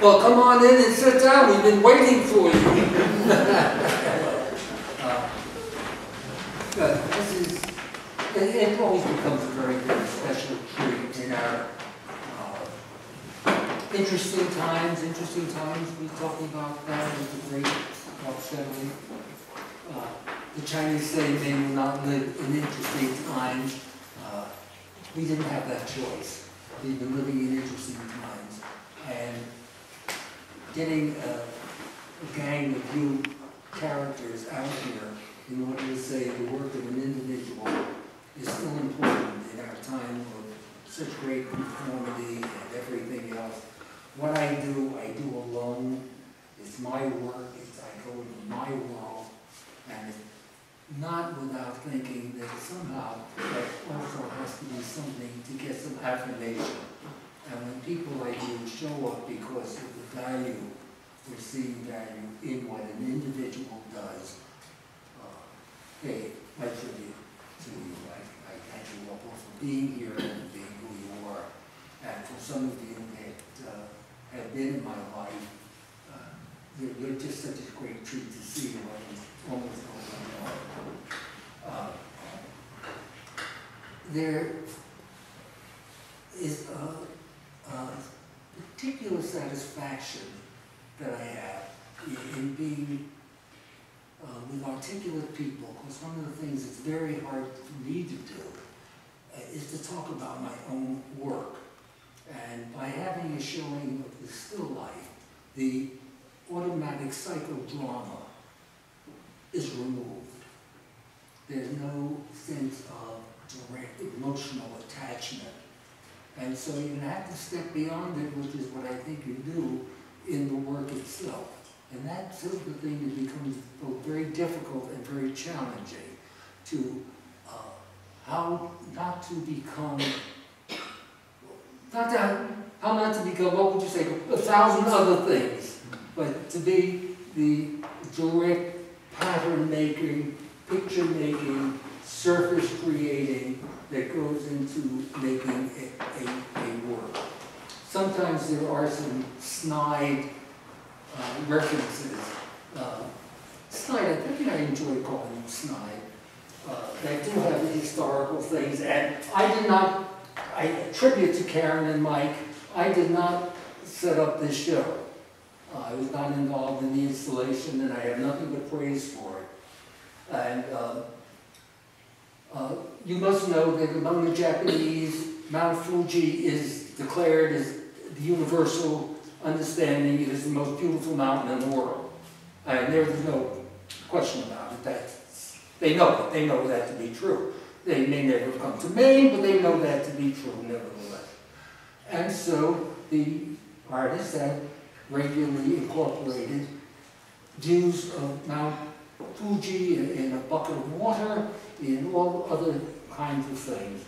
Well, come on in and sit down. We've been waiting for you. This is, it always becomes a very, very special treat in our interesting times. We're talking about that with the great upsetting. The Chinese say men will not live in interesting times. We didn't have that choice. We've been living in interesting times. And getting a gang of new characters out here in order to say the work of an individual is still important in our time of such great conformity and everything else. What I do alone. It's my work. I go into my world, and it's not without thinking that somehow there also has to be something to get some affirmation. And when people like you show up because of the value, perceived value in what an individual does, hey, I tribute to you. I thank you all for being here and being who you are. And for some of you that have been in my life, you're just such a great treat to see what is almost going on. There is a particular satisfaction that I have in being with articulate people, because one of the things that's very hard for me to do is to talk about my own work. And by having a showing of the still life, the automatic psychodrama is removed. There's no sense of direct emotional attachment. And so you have to step beyond it, which is what I think you do in the work itself. And that's sort of the thing that becomes both very difficult and very challenging to how not to become, how not to become, what would you say, 1,000 other things, but to be the direct pattern making, picture making, surface creating that goes into making a work. Sometimes there are some snide references. Snide, I think I enjoy calling them snide. They do have historical things, and I attribute to Karen and Mike, I did not set up this show. I was not involved in the installation, and I have nothing but praise for it. And you must know that among the Japanese, Mount Fuji is declared as the universal understanding. It is the most beautiful mountain in the world. And there's no question about it. They know it. They know that to be true. They may never come to Maine, but they know that to be true nevertheless. And so the artists have regularly incorporated views of Mount Fuji in a bucket of water, in all other kinds of things.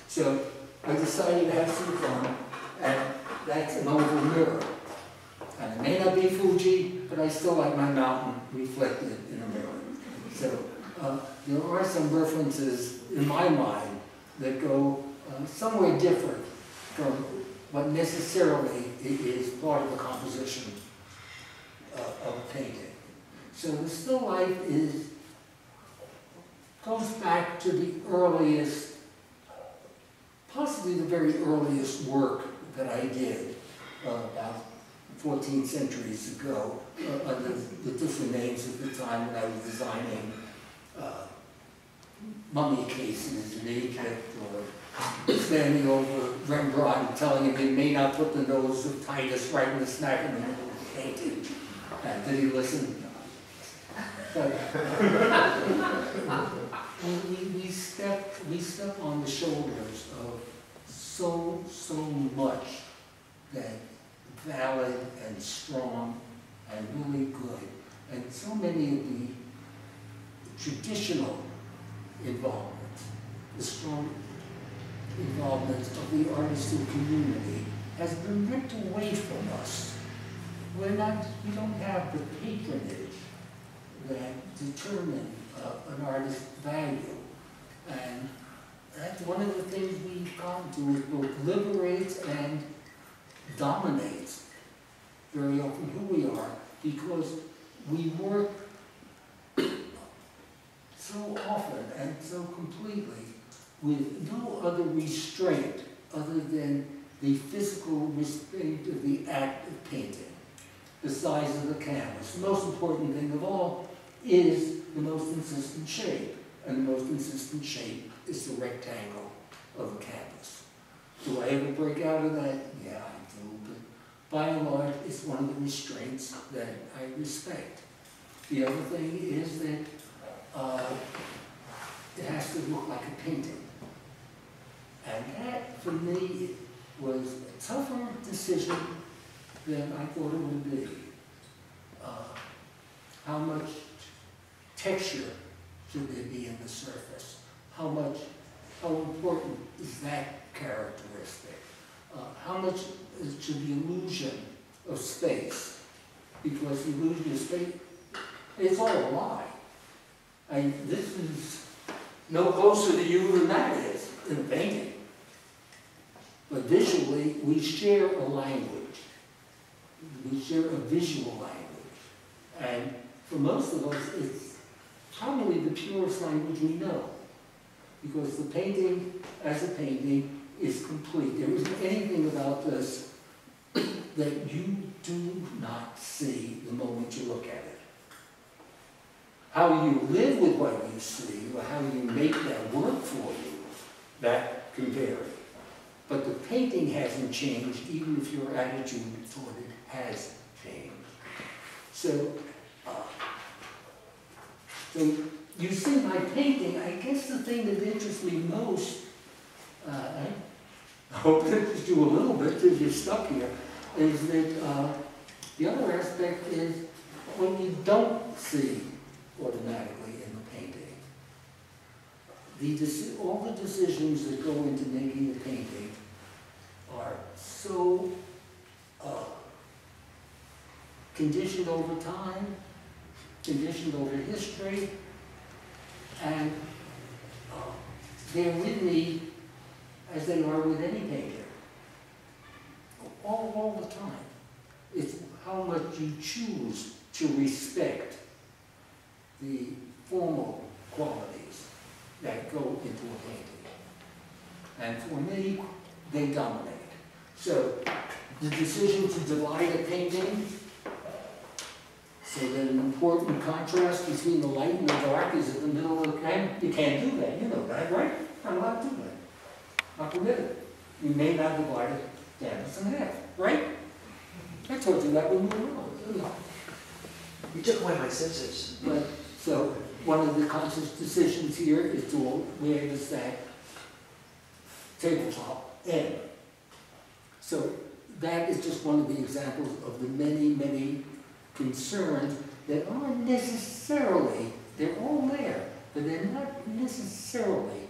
So I decided to have some fun, and that's an oval mirror. And it may not be Fuji, but I still like my mountain reflected in a mirror. So there are some references in my mind that go somewhere different from what necessarily is part of the composition of a painting. So the still life goes back to the earliest, possibly the very earliest work that I did about 14 centuries ago, under the different names at the time when I was designing mummy cases in Egypt, or standing over Rembrandt and telling him he may not put the nose of Titus right in the smack in the middle of the painting. And did he listen? we step on the shoulders of so much that valid and strong and really good, and so many of the traditional involvements, the strong involvement of the artistic community has been ripped away from us. We don't have the patronage that determine an artist's value. And that's one of the things we've gotten to, is both liberates and dominates very often who we are, because we work so often and so completely with no other restraint other than the physical restraint of the act of painting, the size of the canvas. The most important thing of all is the most consistent shape, and the most consistent shape is the rectangle of the canvas. Do I ever break out of that? Yeah, I do, but by and large, it's one of the restraints that I respect. The other thing is that it has to look like a painting. And that, for me, was a tougher decision than I thought it would be. How much texture should there be in the surface? How important is that characteristic? How much should the illusion of space? Because the illusion of space, it's all a lie. This is no closer to you than that is in a painting. But visually, we share a language. We share a visual language. And for most of us, it's probably the purest language we know. Because the painting, as a painting, is complete. There isn't anything about this that you do not see the moment you look at it. How you live with what you see, or how you make that work for you, that can vary. But the painting hasn't changed, even if your attitude toward it has changed. So you see my painting, I guess the thing that interests me most, I hope it interests you a little bit because you're stuck here, is that the other aspect is when you don't see automatically in the painting, all the decisions that go into making the painting are so conditioned over time, conditioned over history, and they're with me as they are with any painter, all the time. It's how much you choose to respect the formal qualities that go into a painting. And for me, they dominate. So the decision to divide a painting so that an important contrast between the light and the dark is in the middle of the canvas, you can't do that. You know that, right? I'm not doing that. Not permitted. You may not divide a canvas in half, right? I told you that when we were on. You took away my scissors. But so one of the conscious decisions here is to where does that tabletop end? So that is just one of the examples of the many, many concerns that aren't necessarily, they're all there, but they're not necessarily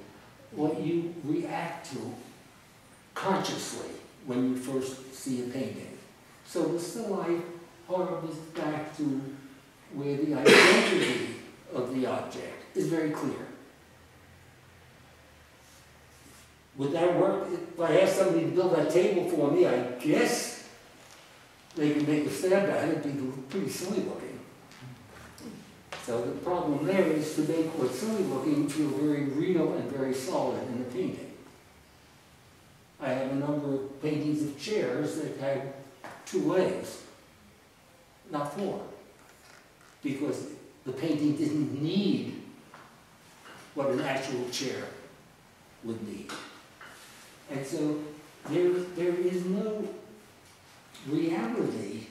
what you react to consciously when you first see a painting. So the still life harkens back to where the identity of the object is very clear. Would that work? If I asked somebody to build that table for me, I guess they could make a stab at it. It'd be pretty silly looking. So the problem there is to make what's silly looking feel very real and very solid in the painting. I have a number of paintings of chairs that have 2 legs, not 4, because the painting didn't need what an actual chair would need. And so there is no reality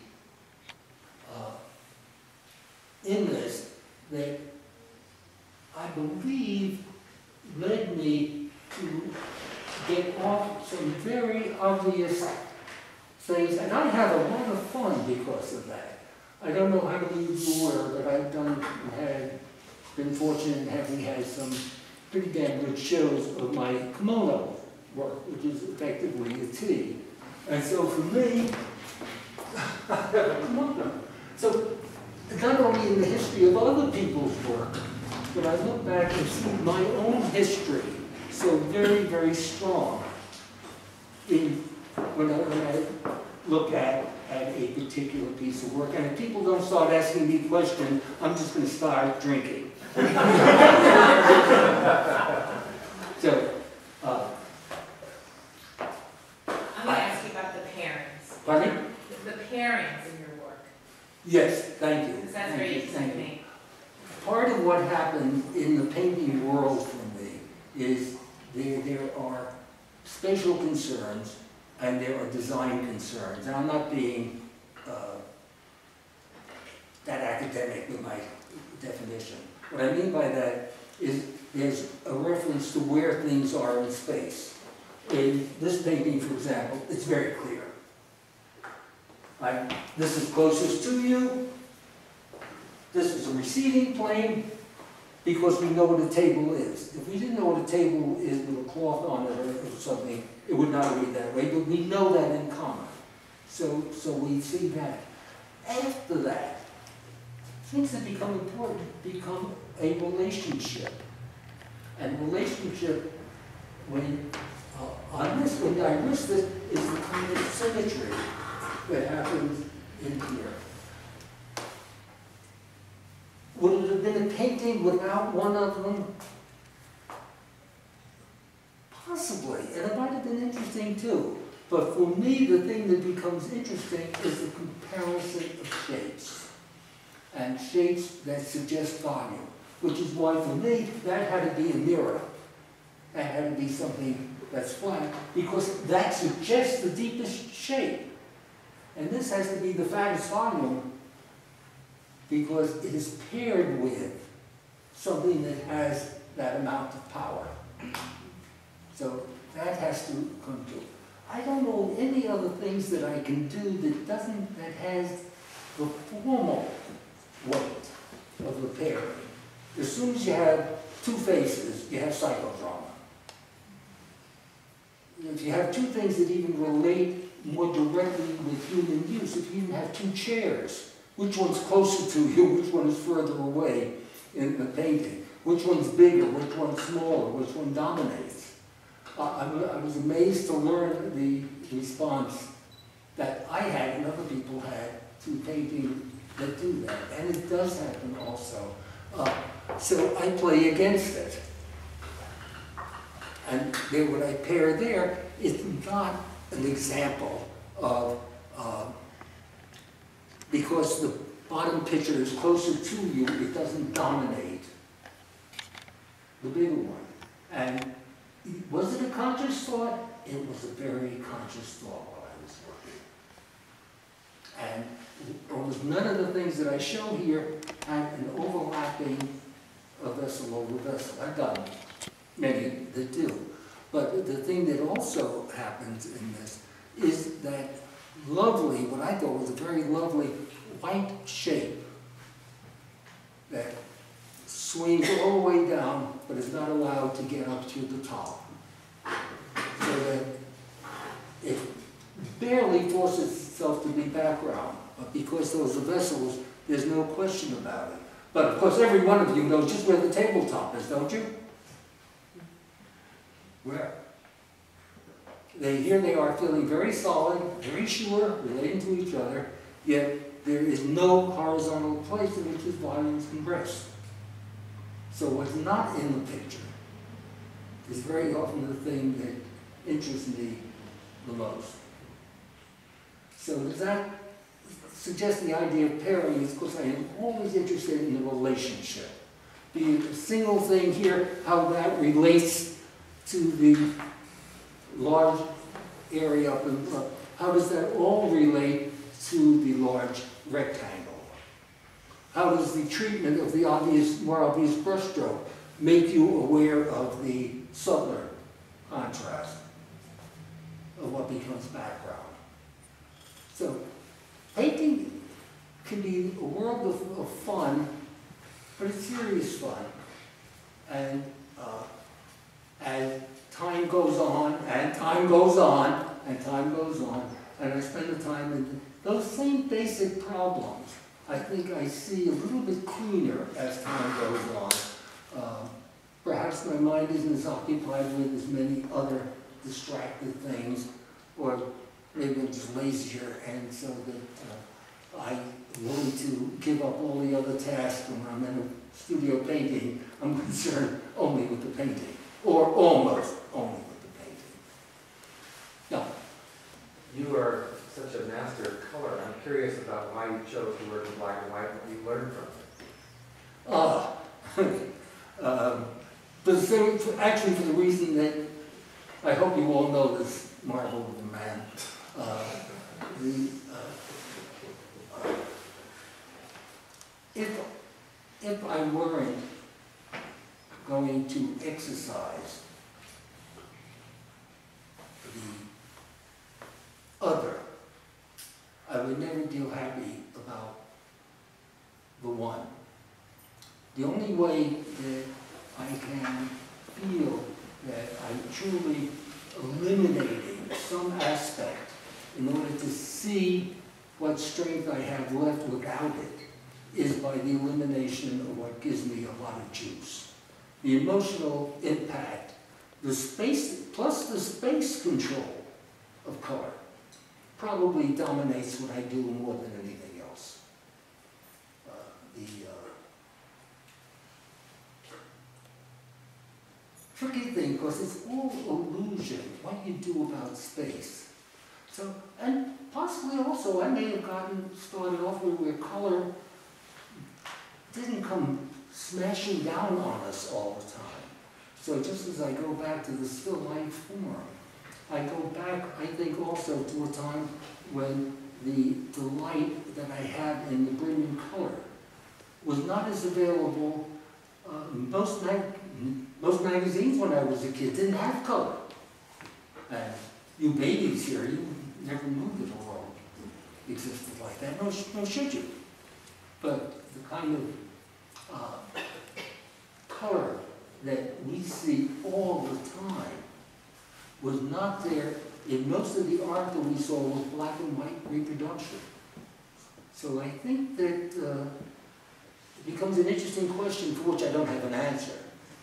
in this that I believe led me to get off some very obvious things, and I had a lot of fun because of that. I don't know how many of you were, but I've been fortunate in having had some pretty damn good shows of my kimono work, which is effectively a tea. And so for me, I have a kimono. So not only in the history of other people's work, but I look back and see my own history so very, very strong in when I look at at a particular piece of work. And if people don't start asking me questions, I'm just going to start drinking. So, I'm going to ask you about the pairings. pardon me? The pairings in your work. Yes, thank you. Because that's Thank very you, interesting to thank you. me. Part of what happened in the painting world for me is there are spatial concerns and there are design concerns. And I'm not being that academic with my definition. What I mean by that is there's a reference to where things are in space. In this painting, for example, it's very clear. This is closest to you. This is a receding plane because we know what a table is. If we didn't know what a table is with a cloth on it or something, it would not read that way, but we know that in common. So we see that. After that, things that become important become a relationship. And relationship, when I risk this, is the kind of symmetry that happens in here. Would it have been a painting without one of them? Possibly, and it might have been interesting too. But for me, the thing that becomes interesting is the comparison of shapes. And shapes that suggest volume, which is why for me, that had to be a mirror. That had to be something that's flat, because that suggests the deepest shape. And this has to be the fattest volume, because it is paired with something that has that amount of power. So that has to come to. I don't know any other things that I can do that has the formal weight of the pairing. As soon as you have two faces, you have psychodrama. If you have two things that even relate more directly with human use, if you even have two chairs, which one's closer to you, which one is further away in the painting, which one's bigger, which one's smaller, which one dominates. I was amazed to learn the response that I had and other people had to painting that do that, and it does happen also. So I play against it. And then what I pair there is not an example of, because the bottom picture is closer to you, it doesn't dominate the bigger one. And was it a conscious thought? It was a very conscious thought while I was working. And almost none of the things that I show here have an overlapping of vessel over vessel. I've done many that do. But the thing that also happens in this is that lovely, what I thought was a very lovely white shape that swings all the way down, but is not allowed to get up to the top. So that it barely forces itself to be background. But because those are vessels, there's no question about it. But of course, every one of you knows just where the tabletop is, don't you? Where? Here they are feeling very solid, very sure, relating to each other, yet there is no horizontal place in which his volumes can rest. So what's not in the picture is very often the thing that interests me the most. So does that suggest the idea of pairing? Is because I am always interested in the relationship. Be it a single thing here, how that relates to the large area up in front. How does that all relate to the large rectangle? How does the treatment of the more obvious brushstroke make you aware of the subtler contrast of what becomes background? So painting can be a world of fun, but it's serious fun. And as time goes on, and time goes on, and time goes on, and I spend the time in those same basic problems, I think I see a little bit cleaner as time goes on. Perhaps my mind isn't as occupied with as many other distracted things, or maybe I'm just lazier, and so that I'm willing to give up all the other tasks when I'm in a studio painting. I'm concerned only with the painting, or almost only with the painting. No. You are such a master of color. I'm curious about why you chose to work in black and white, what you learned from it. Actually, for the reason that I hope you all know this marvel of a man. If I weren't going to exercise the other, I would never feel happy about the one. The only way that I can feel that I'm truly eliminating some aspect in order to see what strength I have left without it is by the elimination of what gives me a lot of juice. The emotional impact, the space, plus the space control of color probably dominates what I do more than anything else. Tricky thing, because it's all illusion, what you do about space. So, and possibly also, I may have gotten started off where color didn't come smashing down on us all the time. So just as I go back to the still life form, I go back, I think, also to a time when the delight that I had in the brilliant color was not as available. Most magazines when I was a kid didn't have color. And you babies here, you never knew that the world existed like that, nor should you. But the kind of color that we see all the time was not there in most of the art that we saw was black and white reproduction. So I think that it becomes an interesting question for which I don't have an answer.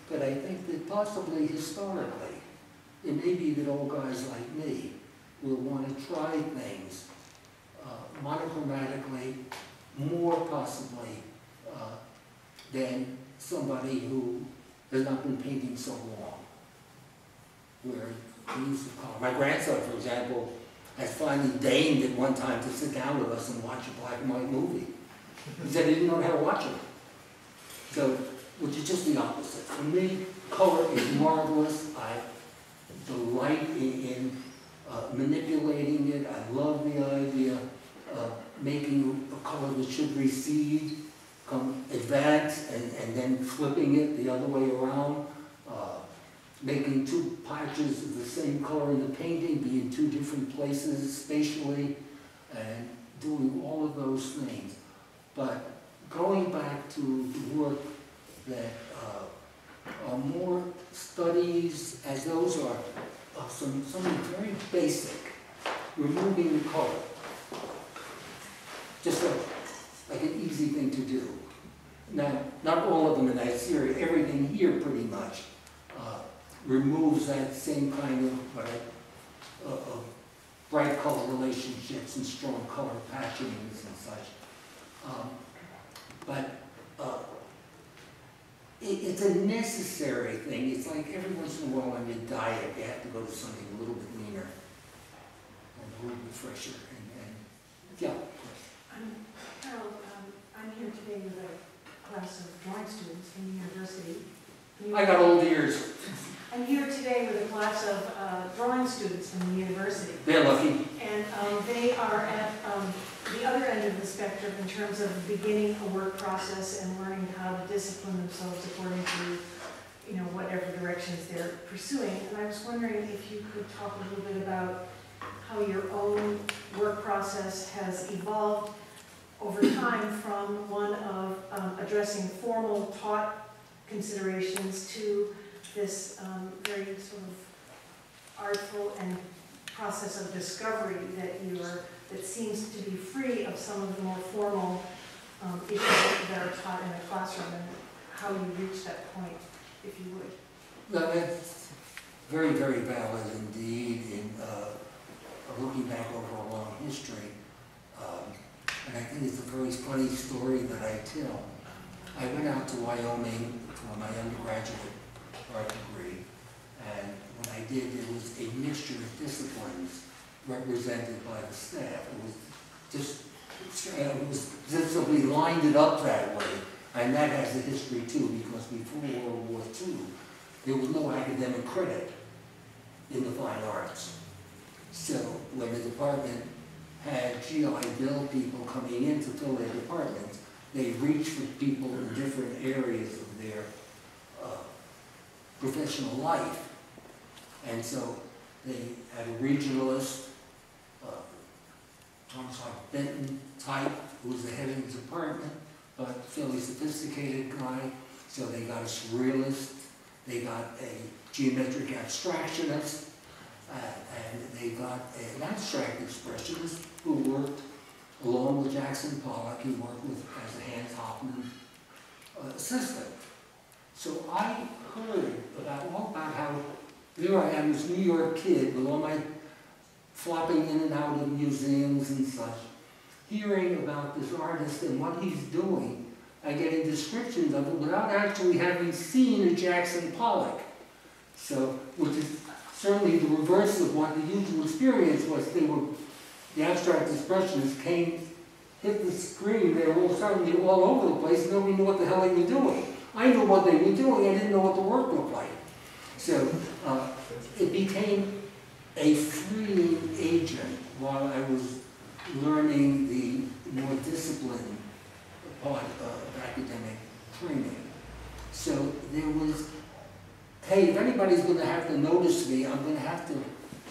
But I think that possibly historically, it may be that old guys like me will want to try things monochromatically, more possibly than somebody who has not been painting so long, where he used to call. My grandson, for example, has finally deigned at one time to sit down with us and watch a black and white movie. He said he didn't know how to watch it. So, which is just the opposite. For me, color is marvelous. I delight in manipulating it. I love the idea of making a color that should recede, come advance, and then flipping it the other way around. Making two patches of the same color in the painting, be in two different places spatially, and doing all of those things. But going back to the work that are more studies, as those are something very basic, removing the color. Just like an easy thing to do. Now, not all of them in that series, everything here pretty much removes that same kind of bright color relationships and strong color patchings and such. But it's a necessary thing. It's like every once in a while on your diet, you have to go to something a little bit leaner and a little bit fresher. And yeah. Harold, I'm here today with a class of drawing students from the university. I got old ears. I'm here today with a class of drawing students from the university. They're lucky. And they are at the other end of the spectrum in terms of beginning a work process and learning how to discipline themselves according to, whatever directions they're pursuing. And I was wondering if you could talk a little bit about how your own work process has evolved over time from one of addressing formal taught considerations to this very sort of artful and process of discovery that seems to be free of some of the more formal issues that are taught in the classroom, and how you reach that point, if you would. No, that's very, very valid indeed. In looking back over a long history. And I think it's a very funny story that I tell. I went out to Wyoming for my undergraduate art degree, and when I did, it was a mixture of disciplines represented by the staff. It was just we lined it up that way, and that has a history too, because before World War II, there was no academic credit in the fine arts. So when the department had GI Bill people coming in to fill their departments, they reached for people in different areas of their professional life. And so they had a regionalist, Thomas Benton type, who was the head of the department, but fairly sophisticated guy. So they got a surrealist, they got a geometric abstractionist, and they got an abstract expressionist who worked along with Jackson Pollock. He worked with as a Hans Hofmann assistant. So I heard all about how here I am, this New York kid with all my flopping in and out of museums and such, hearing about this artist and what he's doing, and getting descriptions of it without actually having seen a Jackson Pollock. So, which is certainly the reverse of what the usual experience was. The abstract expressionists hit the screen, they were all suddenly all over the place, and nobody knew what the hell they were doing. I knew what they were doing, I didn't know what the work looked like. So, it became a freeing agent while I was learning the more disciplined part of academic training. So there was, hey, if anybody's going to have to notice me, I'm going to have to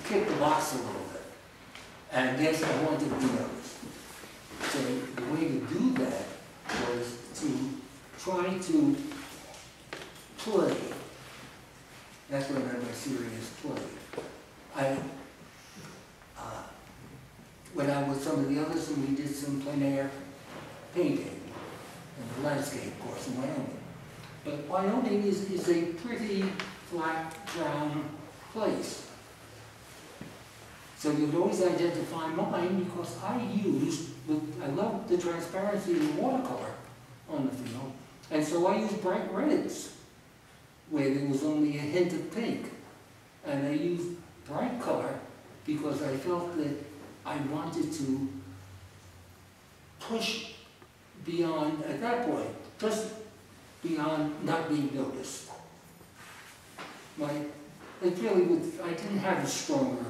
kick the box a little bit. And yes, I wanted to be noticed. So the way to do that was to try to play. That's what I meant by serious play. When I was some of the others, and we did some plein air painting and the landscape course in Wyoming. But Wyoming is a pretty flat, brown place. So you'd always identify mine because I love the transparency of the watercolor on the field. And so I used bright reds where there was only a hint of pink. And I used bright color because I felt that I wanted to push beyond, at that point, just beyond not being noticed. I didn't have a stronger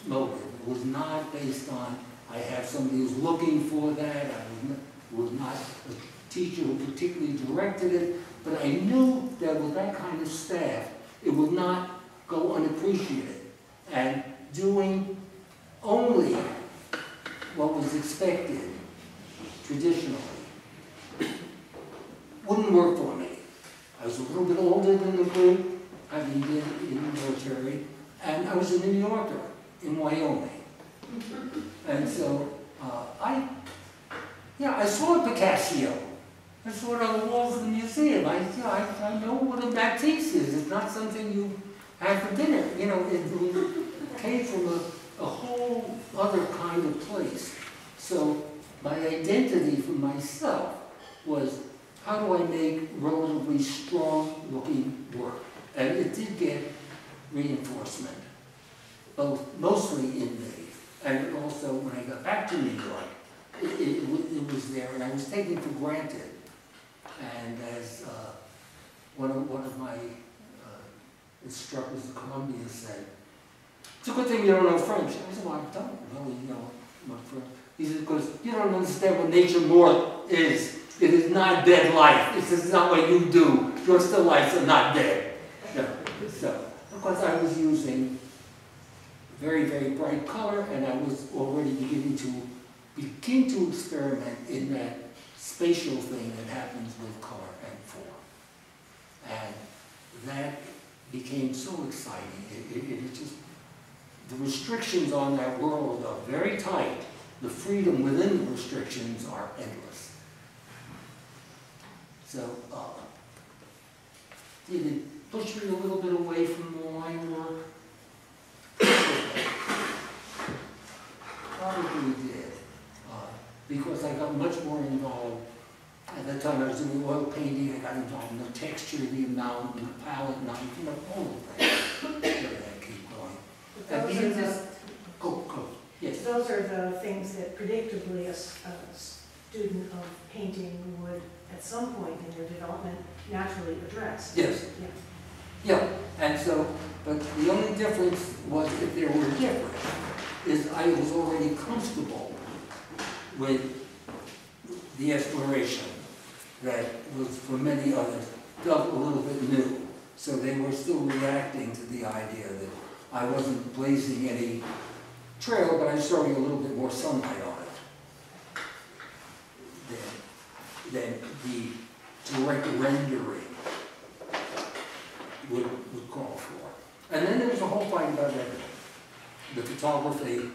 motive. It was not based on, I have somebody who's looking for that. I was not a teacher who particularly directed it, but I knew that with that kind of staff, it would not go unappreciated. And doing only what was expected traditionally wouldn't work for me. I was a little bit older than the group, having been in the military, and I was a New Yorker in Wyoming. And so I saw Picasso. I saw it on the walls of the museum. I know what a Matisse is. It's not something you have for dinner. You know, it came from a whole other kind of place. So my identity for myself was, how do I make relatively strong-looking work? And it did get reinforcement, mostly in me, and also when I got back to New York, it was there, and I was taken for granted. And as one of my instructors at Columbia said, "It's a good thing you don't know French." I said, "Well, I don't really know much French." He said, "Because you don't understand what nature more is. It is not dead life. It's not what you do. Your still lives are not dead." So, of course, I was using very, very bright color, and I was already beginning to experiment in that spatial thing that happens with color and form. And that became so exciting. It just, the restrictions on that world are very tight. The freedom within the restrictions are endless. So, did it push me a little bit away from the line work? time I was doing oil painting, I got involved in the texture, the amount, the palette, knife, all of that. I keep going. And Those even are this, go, yes. Those are the things that predictably a student of painting would, at some point in their development, naturally address. Yes. Yeah, and so, but the only difference was, if there were difference, is I was already comfortable with the exploration that was, for many others, felt a little bit new. So they were still reacting to the idea that I wasn't blazing any trail, but I was throwing a little bit more sunlight on it than the direct rendering would call for. And then there was a whole fight about everything. The photography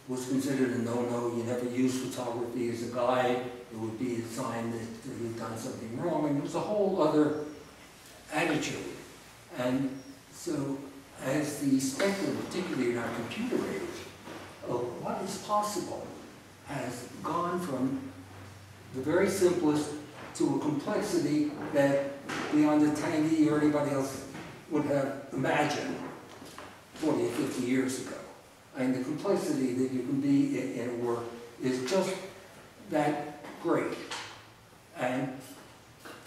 was considered a no-no. You never use photography as a guide. It would be a sign that you've done something wrong. And it was a whole other attitude. And so as the spectrum, particularly in our computer age, of what is possible has gone from the very simplest to a complexity that beyond the tiny or anybody else would have imagined 40 or 50 years ago. And the complexity that you can be in a work is just that great. And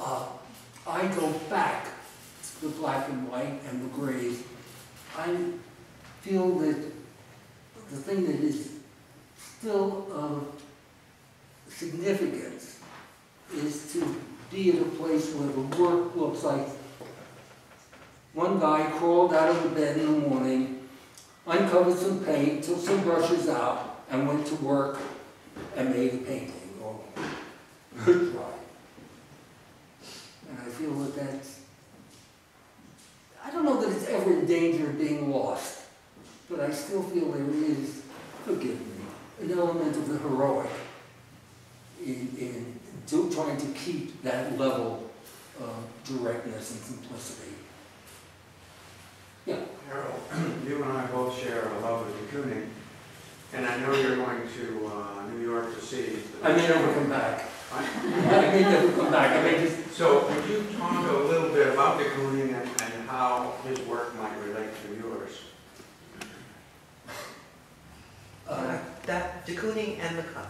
I go back to the black and white and the grays. I feel that the thing that is still of significance is to be at a place where the work looks like one guy crawled out of the bed in the morning, uncovered some paint, took some brushes out, and went to work and made a painting or dry. And I feel that that's, I don't know that it's ever in danger of being lost, but I still feel there is, forgive me, an element of the heroic in trying to keep that level of directness and simplicity. Yeah. Harold, you and I both share a love of de Kooning, and I know you're going to New York to see. I may never come back. I may never come back. I may just. So would you talk a little bit about de Kooning and how his work might relate to yours? That de Kooning and the cup.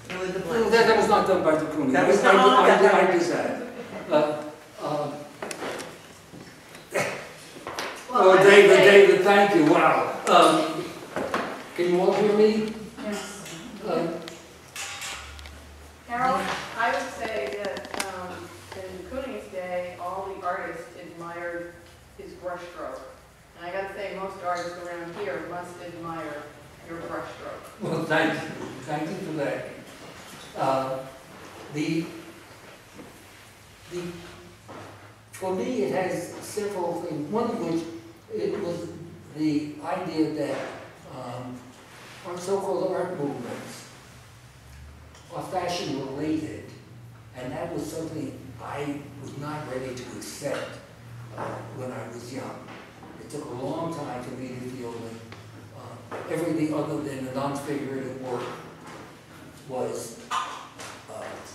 Fill in the No, blanks. that was not done by de Kooning. That was not- I did that. Well, Oh, I would say- David, thank you. Wow. Can you all hear me? Yes. Harold, I would say that in Kooning's day, all the artists admired his brushstroke. And I gotta say, most artists around here must admire your brushstroke. Well, thank you. Thank you for that. For me, it has several things. One of which, it was the idea that our so-called art movements are fashion related, and that was something I was not ready to accept when I was young. It took a long time for me to feel that everything other than a non-figurative work was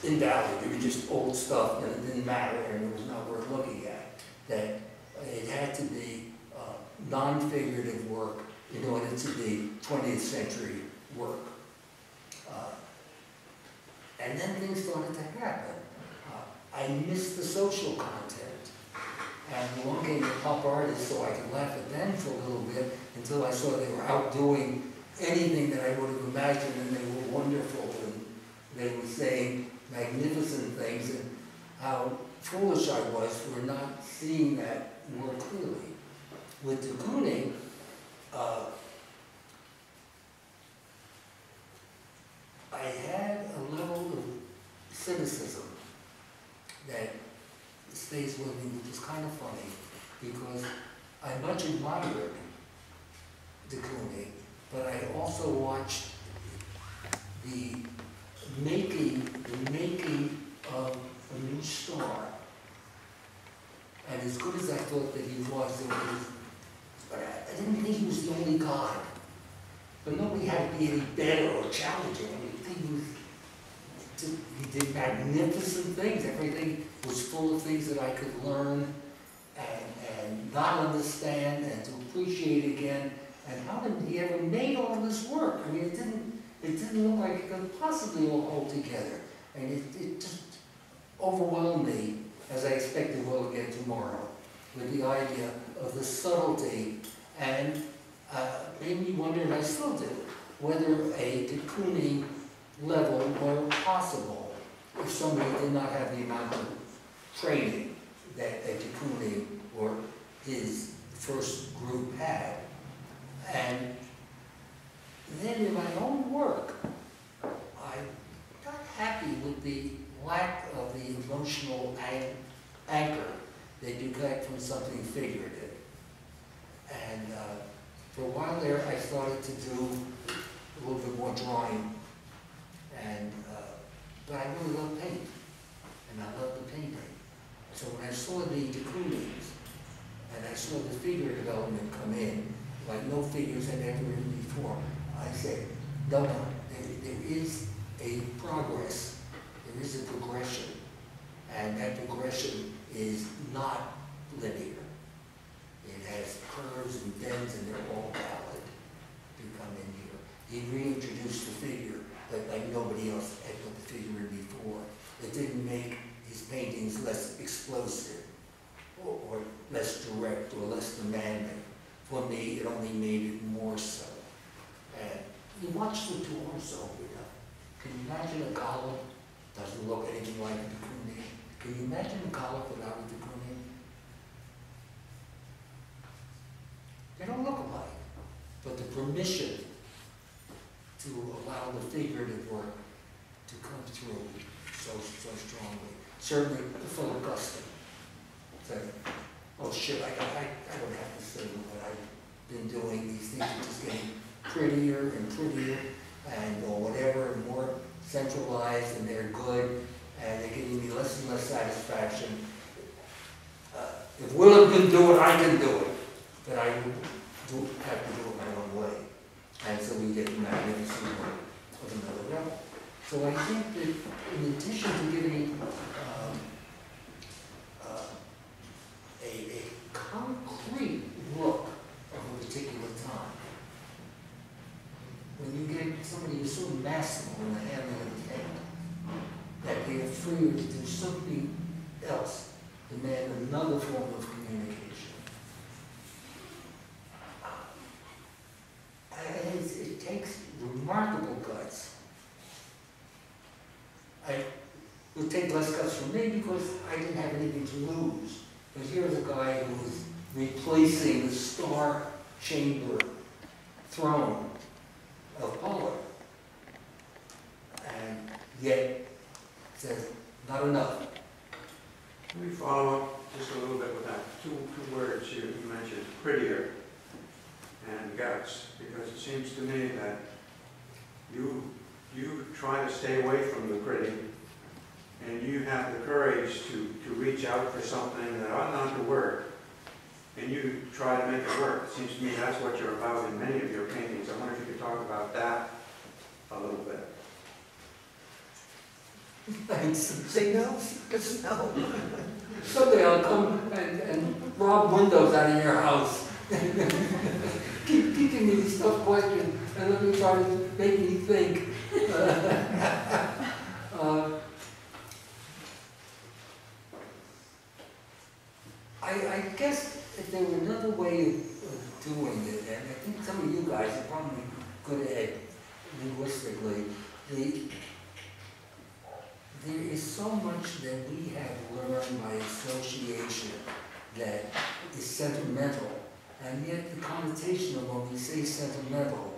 invalid. It was just old stuff and it didn't matter and it was not worth looking at. That it had to be non-figurative work in order to be 20th century work. And then things started to happen. I missed the social content. And along came the pop artists so I could laugh at them for a little bit until I saw they were outdoing anything that I would have imagined, and they were wonderful and they were saying magnificent things, and how foolish I was for not seeing that more clearly. With de Kooning, I had a level of cynicism that stays with me, which is kind of funny, because I much admired de Kooning, but I also watched the making of a new star. And as good as I thought that he was, I didn't think he was the only God. But nobody had to be any better or challenging. I mean, he was he did magnificent things. Everything was full of things that I could learn and not understand and to appreciate again. And how did he ever made all of this work? I mean, it didn't look like it could possibly all hold together. And it just overwhelmed me, as I expect it will again tomorrow, with the idea of the subtlety, and made me wonder, and I still do, whether a de Kooning level were possible if somebody did not have the amount of training that de Kooning or his first group had. And then in my own work, I'm not happy with the lack of the emotional anchor that you get from something figurative. And for a while there, I started to do a little bit more drawing. And but I really love paint, and I love the painting. So when I saw the de Koonings, and I saw the figure development come in, like no figures had ever been before, I said, no, there is a progress, there is a progression, and that progression is not linear. It has curves and bends, and they're all valid to come in here. He reintroduced the figure, but like nobody else had put the figure in before. It didn't make his paintings less explosive, or less direct, or less demanding. For me, it only made it more so. And you watch the torso, can you imagine a golem? Doesn't look anything like a de Kooning. Can you imagine a golem without a de Kooning? They don't look alike. But the permission to allow the figurative work to come through so strongly. Certainly, Philip Guston said, oh shit, I don't have to say what I've been doing. These things are just getting prettier and prettier, and or whatever, and more centralized, and they're good, and they're giving me less and less satisfaction. If Willem can do it, I can do it, but I would have to do it my own way. And so we get magnificent work of another level. So I think that in addition to giving a concrete look of a particular time, when you get somebody who's so masterful in the handling of the paint, that they are free to do something else, demand another form of communication. It takes remarkable guts. It would take less guts from me because I didn't have anything to lose. But here's a guy who is replacing the star chamber throne of Polar, and yet says, not enough. Let me follow up just a little bit with that. Two words you mentioned, prettier and guts, because it seems to me that you try to stay away from the pretty, and you have the courage to reach out for something that ought not to work, and you try to make it work. It seems to me that's what you're about in many of your paintings. I wonder if you could talk about that a little bit. Thanks. Say no, because no. Someday I'll come and rob windows out of your house. Keep teaching me these tough questions, and let me try to make me think. I guess if there were another way of doing it, and I think some of you guys are probably good at it linguistically, there is so much that we have learned by association that is sentimental, and yet the connotation of when we say sentimental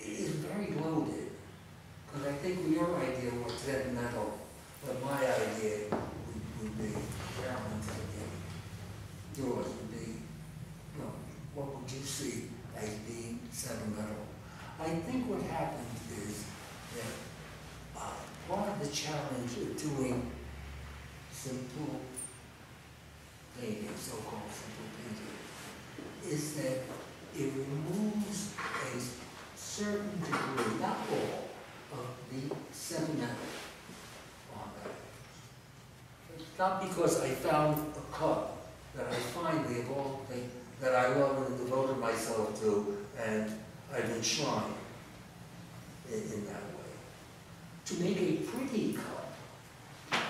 is very loaded. Because I think your idea was sentimental, but my idea would be, Carolyn's idea, yours would be, what would you see as being sentimental? I think what happens is that part of the challenge of doing simple painting, so-called simple painting, is that it removes a certain degree, not all, the sentimental on that. It's not because I found a cup that I finally, of all things, that I love and devoted myself to, and I've enshrined in that way. To make a pretty cup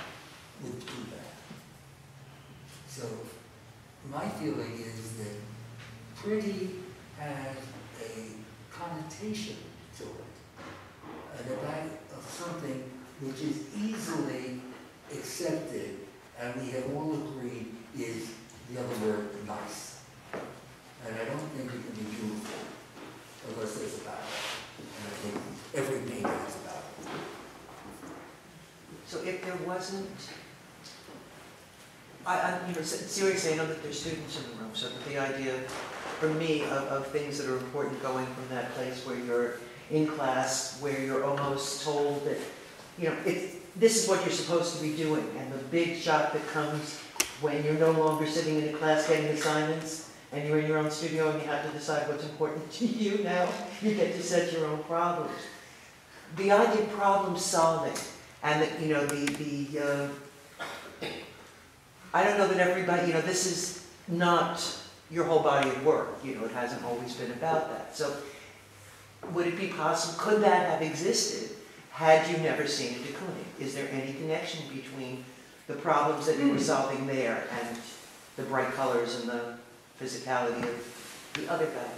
would do that. So my feeling is that pretty has a connotation to it, and that of something which is easily accepted, and we have all agreed is the other word, nice. And I don't think it can be beautiful unless there's a battle. And I think every painting has a battle. So if there wasn't, seriously, I know that there's students in the room, so that the idea for me of things that are important going from that place where you're in class, where you're almost told that, this is what you're supposed to be doing, and the big shot that comes when you're no longer sitting in a class getting assignments, and you're in your own studio and you have to decide what's important to you now. You get to set your own problems. The idea of problem solving, and that, I don't know that everybody, this is not your whole body of work. It hasn't always been about that. So would it be possible, could that have existed had you never seen a de Kooning? Is there any connection between the problems that you were solving there and the bright colors and the physicality of the other guy?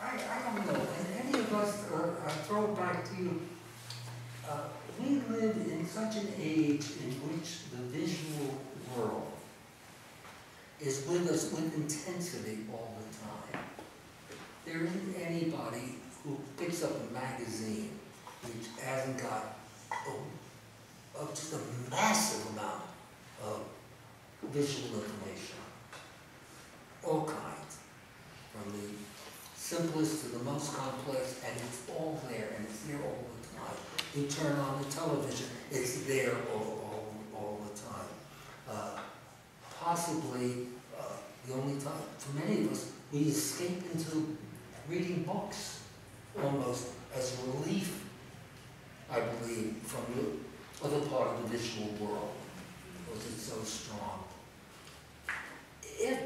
I don't know. And any of us, I throw it back to you, we live in such an age in which the visual world is with us with intensity all the time. There isn't anybody who picks up a magazine which hasn't got just a massive amount of visual information, all kinds, from the simplest to the most complex, and it's all there, and it's there all the time. You turn on the television, it's there all the time. Possibly the only time, for many of us, we escape into reading books, almost as relief, I believe, from the other part of the visual world, because it's so strong. If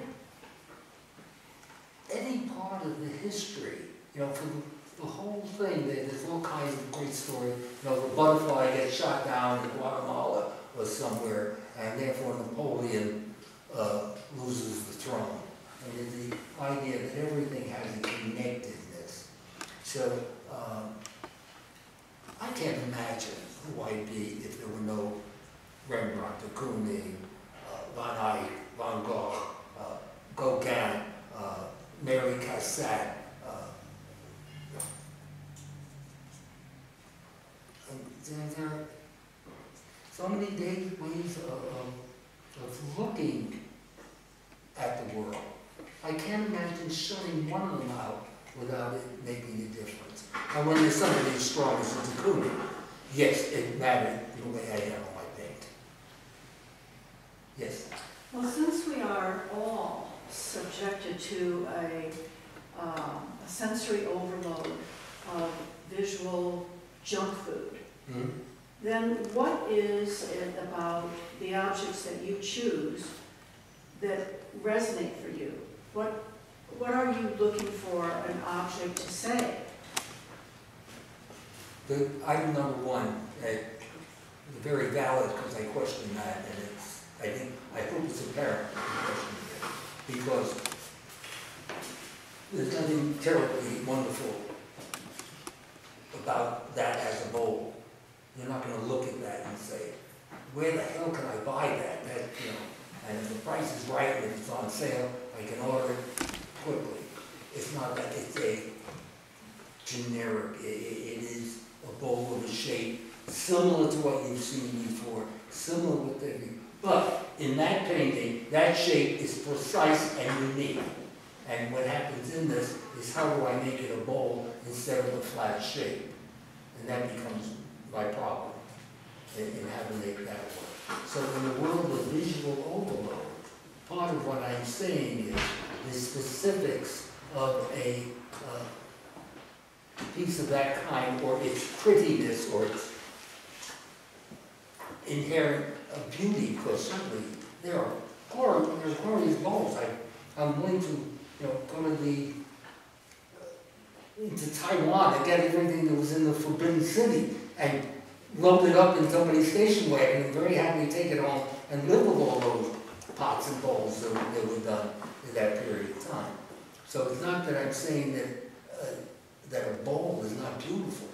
any part of the history, for the whole thing, there's all kinds of great stories. The butterfly gets shot down in Guatemala or somewhere, and therefore Napoleon loses the throne. And the idea that everything has a connectedness. So I can't imagine who I'd be if there were no Rembrandt, de Kooning, Van Eyck, Van Gogh, Gauguin, Mary Cassatt. There are so many ways of looking at the world. I can't imagine shutting one of them out without it making a difference. And when there's somebody as strong as de Kooning, yes, it mattered the way I handle my paint. Yes? Well, since we are all subjected to a sensory overload of visual junk food, then what is it about the objects that you choose that resonate for you? What are you looking for an object to say? The item number one, very valid because I question that, and I hope it's apparent in the question here, because there's nothing terribly wonderful about that as a bowl. You're not going to look at that and say, where the hell can I buy that? And if the price is right and it's on sale, I can order it quickly. It's not that, it's a generic, it is a bowl of a shape similar to what you've seen before, similar with everything. But in that painting, that shape is precise and unique. And what happens in this is, how do I make it a bowl instead of a flat shape? And that becomes my problem in how to make that work. So in the world of visual overload, part of what I'm saying is the specifics of a piece of that kind, or its prettiness, or its inherent beauty, because certainly there's glorious bowls. I'm willing to, go to into Taiwan and get everything that was in the Forbidden City and load it up in somebody's station wagon and very happily take it home and live with all those pots and bowls that were done in that period of time. So it's not that I'm saying that a bowl is not beautiful,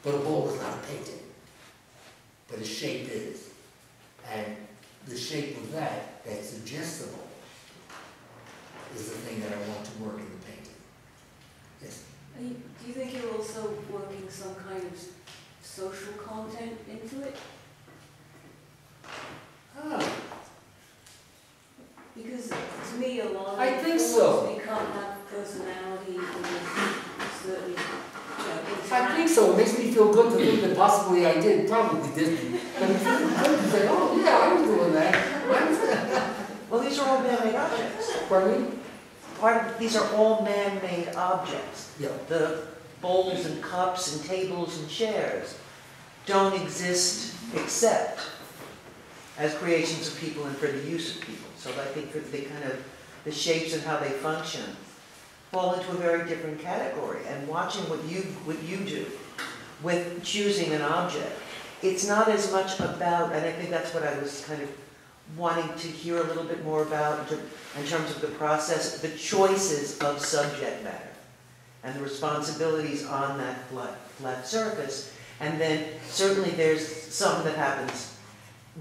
but a bowl is not a painting. But a shape is. And the shape of that's suggestible, is the thing that I want to work in the painting. Yes? Do you think you're also working some kind of social content into it? Because to me, a lot I of think forms so. become have personality and certain, I think so. It makes me feel good to think that possibly I did. Probably didn't. But it's really good to say, oh yeah, I was doing that. Well, these are all man-made objects. Pardon me? These are all man-made objects. Yeah. The bowls and cups and tables and chairs don't exist except as creations of people and for the use of people. So I think that the shapes and how they function fall into a very different category. And watching what you do with choosing an object, it's not as much about, and I think that's what I was kind of wanting to hear a little bit more about in terms of the process, the choices of subject matter and the responsibilities on that flat surface. And then certainly there's some that happens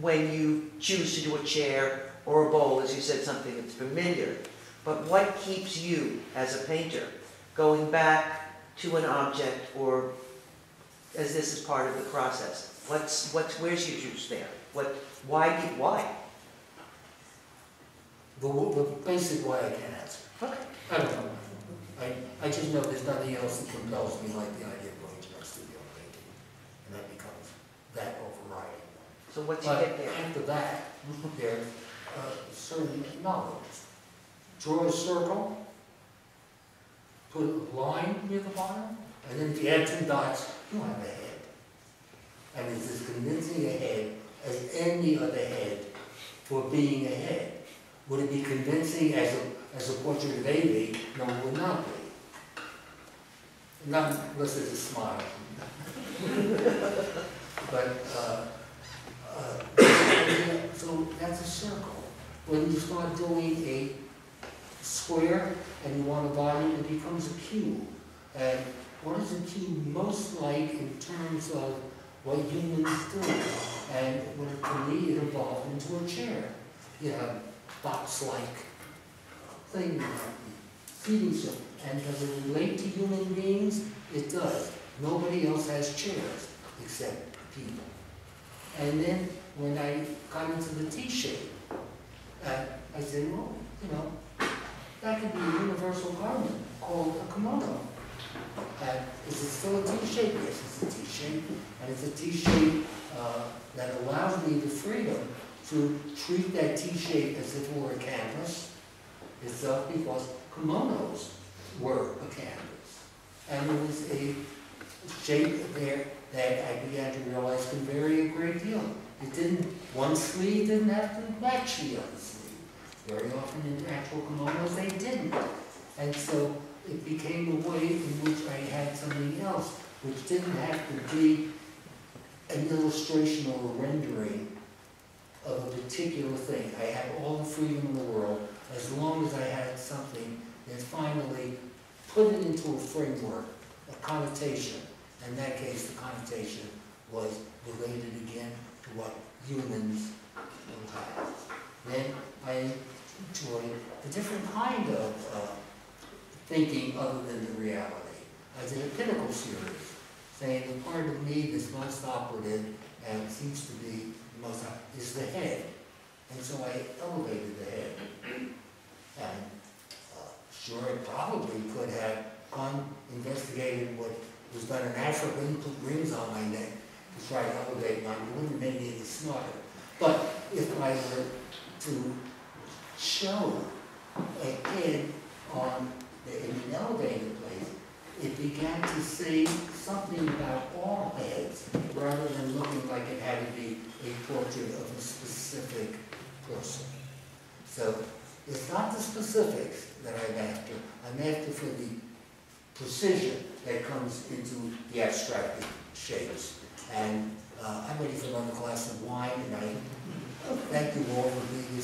when you choose to do a chair or a bowl, as you said, something that's familiar. But what keeps you as a painter going back to an object, or as this is part of the process? Where's your juice there? Why? The basic why I can't answer. Okay. I don't know. I just know there's nothing else that compels me like the idea of going to my studio and painting. And that becomes that overriding. So what's you But get there? after that, there's certain knowledge. Draw a circle, put a line near the bottom, and then if you add 2 dots, you have a head. And it's as convincing a head as any other head for being a head. Would it be convincing as a portrait of Avey? No, it would not be. Not unless there's a smile. But, so that's a circle. When you start doing a square and you want a volume, it becomes a cube. And what is a cube most like in terms of what humans do? And to me, it evolved into a chair. You have box-like thing, feeding system. And does it relate to human beings? It does. Nobody else has chairs except people. And then when I got into the T-shape, I said, well, that could be a universal garment called a kimono. Is it still a T-shape? Yes, it's a T-shape. And it's a T-shape that allows me the freedom to treat that T-shape as if it were a canvas itself, because kimonos were a canvas. And there was a shape there that I began to realize can vary a great deal. One sleeve didn't have to match the other sleeve. Very often in actual kimonos they didn't. And so it became a way in which I had something else, which didn't have to be an illustration or a rendering of a particular thing. I had all the freedom in the world as long as I had something that finally put it into a framework, a connotation. In that case, the connotation was related again to what humans will have. Then I enjoyed a different kind of thinking other than the reality. I did a pinnacle series, saying the part of me that's most operative and seems to be the most is the head. And so I elevated the head. And sure, it probably could have investigated what was done in Africa and put rings on my neck to try to elevate mine. It wouldn't have made me any smarter. But if I were to show a head in an elevated place, it began to say something about all heads, rather than looking like it had to be a portrait of a specific person. So it's not the specifics that I'm after. I'm after for the precision that comes into the abstracted shapes. And I'm ready for another glass of wine, and I thank you all for being here